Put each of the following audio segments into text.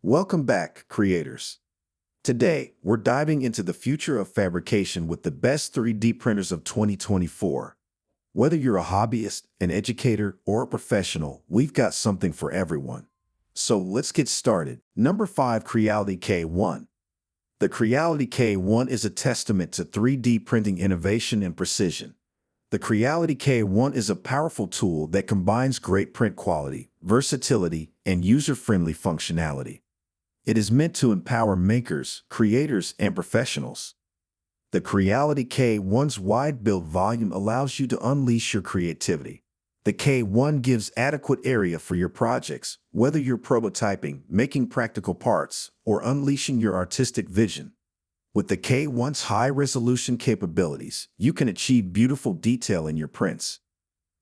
Welcome back, creators. Today, we're diving into the future of fabrication with the best 3D printers of 2024. Whether you're a hobbyist, an educator, or a professional, we've got something for everyone. So let's get started. Number 5. Creality K1. The Creality K1 is a testament to 3D printing innovation and precision. The Creality K1 is a powerful tool that combines great print quality, versatility, and user-friendly functionality. It is meant to empower makers, creators, and professionals. The Creality K1's wide build volume allows you to unleash your creativity. The K1 gives adequate area for your projects, whether you're prototyping, making practical parts, or unleashing your artistic vision. With the K1's high-resolution capabilities, you can achieve beautiful detail in your prints.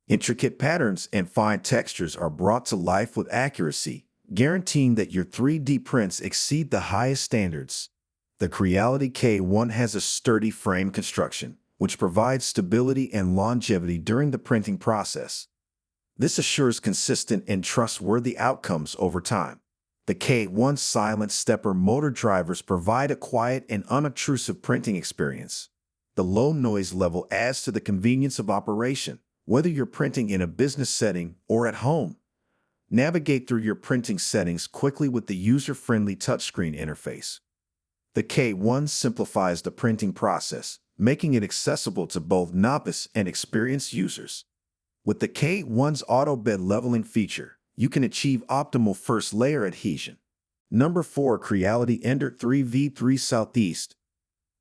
Intricate patterns and fine textures are brought to life with accuracy, guaranteeing that your 3D prints exceed the highest standards. The Creality K1 has a sturdy frame construction, which provides stability and longevity during the printing process. This assures consistent and trustworthy outcomes over time. The K1's silent stepper motor drivers provide a quiet and unobtrusive printing experience. The low noise level adds to the convenience of operation, whether you're printing in a business setting or at home. Navigate through your printing settings quickly with the user-friendly touchscreen interface. The K1 simplifies the printing process, making it accessible to both novice and experienced users. With the K1's auto bed leveling feature, you can achieve optimal first layer adhesion. Number 4. Creality Ender 3v3 Southeast.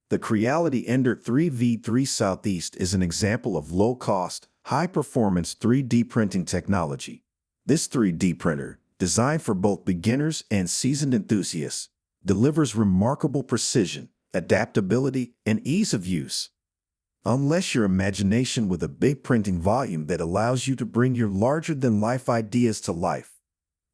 The Creality Ender 3v3 Southeast is an example of low-cost, high-performance 3D printing technology. This 3D printer, designed for both beginners and seasoned enthusiasts, delivers remarkable precision, adaptability, and ease of use. Unleash your imagination with a big printing volume that allows you to bring your larger-than-life ideas to life.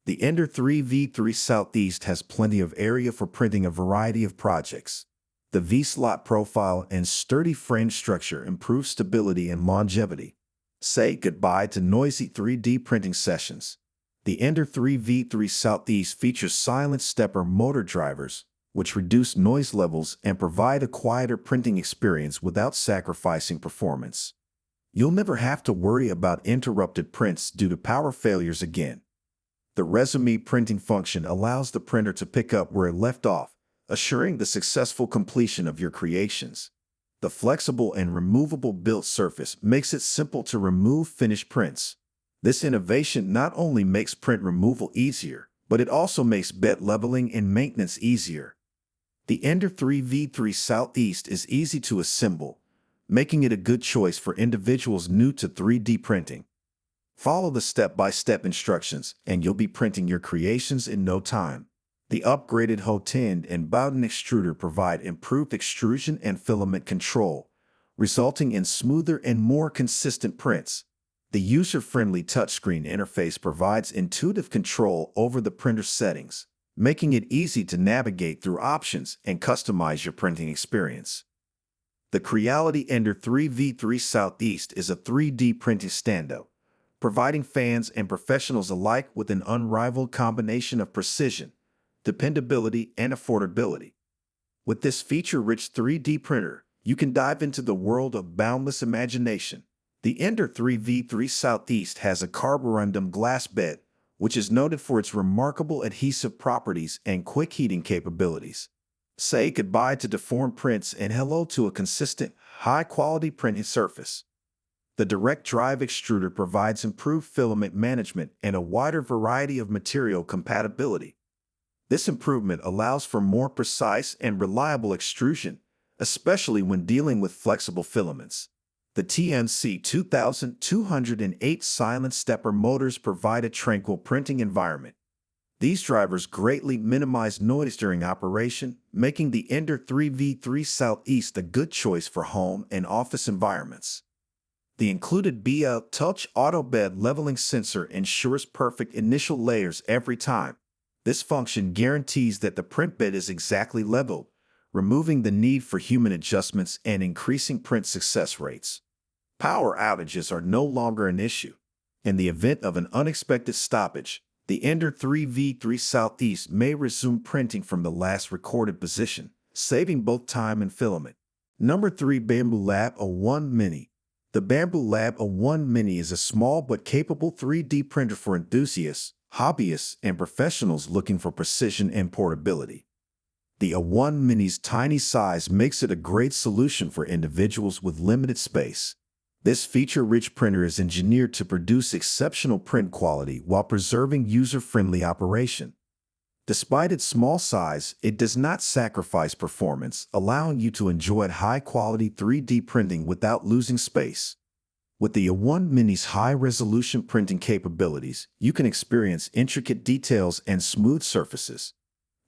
The Ender 3v3 Southeast has plenty of area for printing a variety of projects. The V-slot profile and sturdy frame structure improve stability and longevity. Say goodbye to noisy 3D printing sessions. The Ender 3v3 Southeast features silent stepper motor drivers, which reduce noise levels and provide a quieter printing experience without sacrificing performance. You'll never have to worry about interrupted prints due to power failures again. The resume printing function allows the printer to pick up where it left off, assuring the successful completion of your creations. The flexible and removable built surface makes it simple to remove finished prints. This innovation not only makes print removal easier, but it also makes bed leveling and maintenance easier. The Ender 3v3 Southeast is easy to assemble, making it a good choice for individuals new to 3D printing. Follow the step-by-step instructions, and you'll be printing your creations in no time. The upgraded Photon and Bambu extruder provide improved extrusion and filament control, resulting in smoother and more consistent prints. The user-friendly touchscreen interface provides intuitive control over the printer settings, making it easy to navigate through options and customize your printing experience. The Creality Ender 3v3 Southeast is a 3D printing standout, providing fans and professionals alike with an unrivaled combination of precision, dependability, and affordability. With this feature-rich 3D printer, you can dive into the world of boundless imagination. The Ender 3v3 Southeast has a carborundum glass bed, which is noted for its remarkable adhesive properties and quick heating capabilities. Say goodbye to deformed prints and hello to a consistent, high-quality printing surface. The direct drive extruder provides improved filament management and a wider variety of material compatibility. This improvement allows for more precise and reliable extrusion, especially when dealing with flexible filaments. The TNC 2208 silent stepper motors provide a tranquil printing environment. These drivers greatly minimize noise during operation, making the Ender 3v3 Southeast a good choice for home and office environments. The included BL Touch Auto Bed Leveling Sensor ensures perfect initial layers every time. This function guarantees that the print bed is exactly leveled, removing the need for human adjustments and increasing print success rates. Power outages are no longer an issue. In the event of an unexpected stoppage, The Ender 3v3 Southeast may resume printing from the last recorded position, saving both time and filament. Number 3. Bambu Lab A1 Mini. The Bambu Lab A1 Mini is a small but capable 3D printer for enthusiasts, hobbyists, and professionals looking for precision and portability. The A1 Mini's tiny size makes it a great solution for individuals with limited space. This feature-rich printer is engineered to produce exceptional print quality while preserving user-friendly operation. Despite its small size, it does not sacrifice performance, allowing you to enjoy high-quality 3D printing without losing space. With the A1 Mini's high-resolution printing capabilities, you can experience intricate details and smooth surfaces.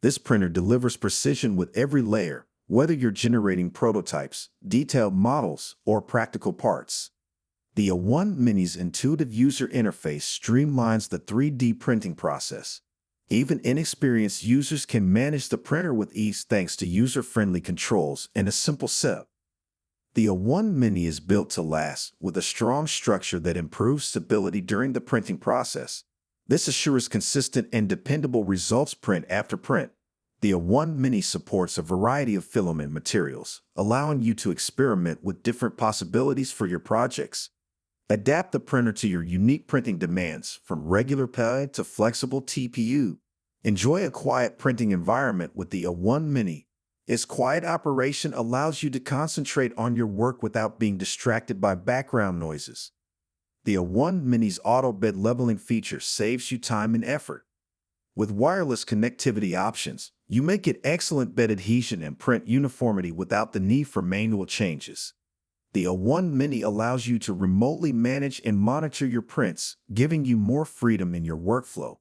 This printer delivers precision with every layer, whether you're generating prototypes, detailed models, or practical parts. The A1 Mini's intuitive user interface streamlines the 3D printing process. Even inexperienced users can manage the printer with ease thanks to user-friendly controls and a simple setup. The A1 Mini is built to last, with a strong structure that improves stability during the printing process. This assures consistent and dependable results print after print. The A1 Mini supports a variety of filament materials, allowing you to experiment with different possibilities for your projects. Adapt the printer to your unique printing demands, from regular PI to flexible TPU. Enjoy a quiet printing environment with the A1 Mini. Its quiet operation allows you to concentrate on your work without being distracted by background noises. The A1 Mini's auto bed leveling feature saves you time and effort. With wireless connectivity options, you may get excellent bed adhesion and print uniformity without the need for manual changes. The A1 Mini allows you to remotely manage and monitor your prints, giving you more freedom in your workflow.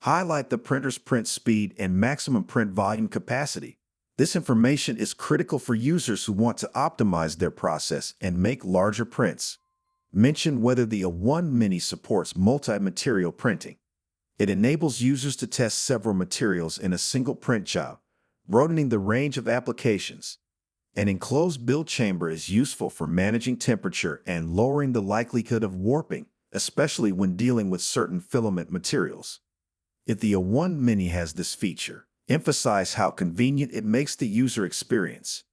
Highlight the printer's print speed and maximum print volume capacity. This information is critical for users who want to optimize their process and make larger prints. Mention whether the A1 Mini supports multi-material printing. It enables users to test several materials in a single print job, broadening the range of applications. An enclosed build chamber is useful for managing temperature and lowering the likelihood of warping, especially when dealing with certain filament materials. If the A1 Mini has this feature, emphasize how convenient it makes the user experience.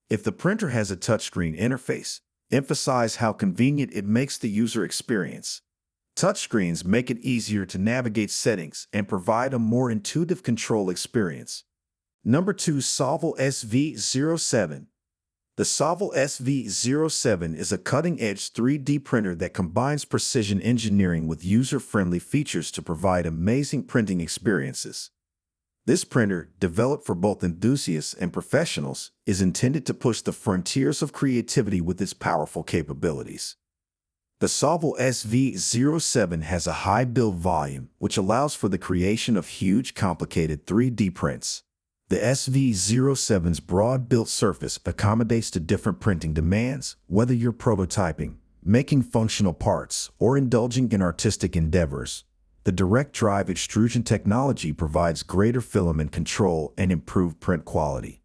If the printer has a touchscreen interface, emphasize how convenient it makes the user experience. Touchscreens make it easier to navigate settings and provide a more intuitive control experience. Number 2. Sovol SV07. The Sovol SV07 is a cutting-edge 3D printer that combines precision engineering with user-friendly features to provide amazing printing experiences. This printer, developed for both enthusiasts and professionals, is intended to push the frontiers of creativity with its powerful capabilities. The Sovol SV07 has a high build volume, which allows for the creation of huge, complicated 3D prints. The SV07's broad built surface accommodates to different printing demands, whether you're prototyping, making functional parts, or indulging in artistic endeavors. The direct drive extrusion technology provides greater filament control and improved print quality.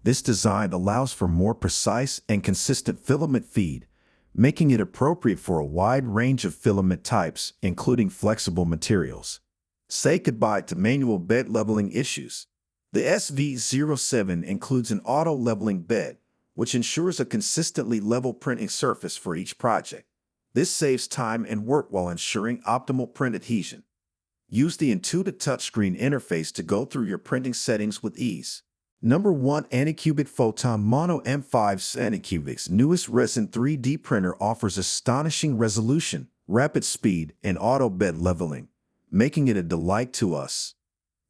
This design allows for more precise and consistent filament feed, making it appropriate for a wide range of filament types, including flexible materials. Say goodbye to manual bed leveling issues. The SV07 includes an auto-leveling bed, which ensures a consistently level printing surface for each project. This saves time and work while ensuring optimal print adhesion. Use the intuitive touchscreen interface to go through your printing settings with ease. Number 1. Anycubic Photon Mono M5. Anycubic's newest resin 3D printer offers astonishing resolution, rapid speed, and auto bed leveling, making it a delight to us.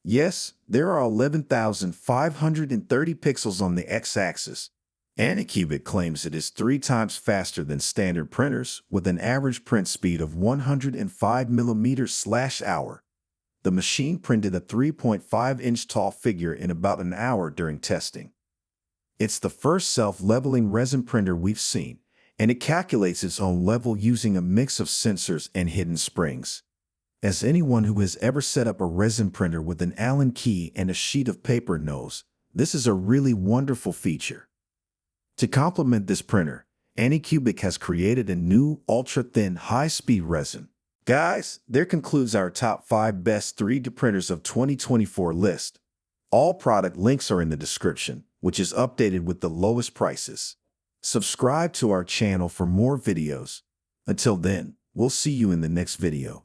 Yes, there are 11,530 pixels on the x-axis. Anycubic claims it is 3 times faster than standard printers, with an average print speed of 105 mm/hour. The machine printed a 3.5-inch tall figure in about an hour during testing. It's the first self-leveling resin printer we've seen, and it calculates its own level using a mix of sensors and hidden springs. As anyone who has ever set up a resin printer with an Allen key and a sheet of paper knows, this is a really wonderful feature. To complement this printer, Anycubic has created a new ultra-thin high-speed resin. Guys, there concludes our top 5 best 3D printers of 2024 list. All product links are in the description, which is updated with the lowest prices. Subscribe to our channel for more videos. Until then, we'll see you in the next video.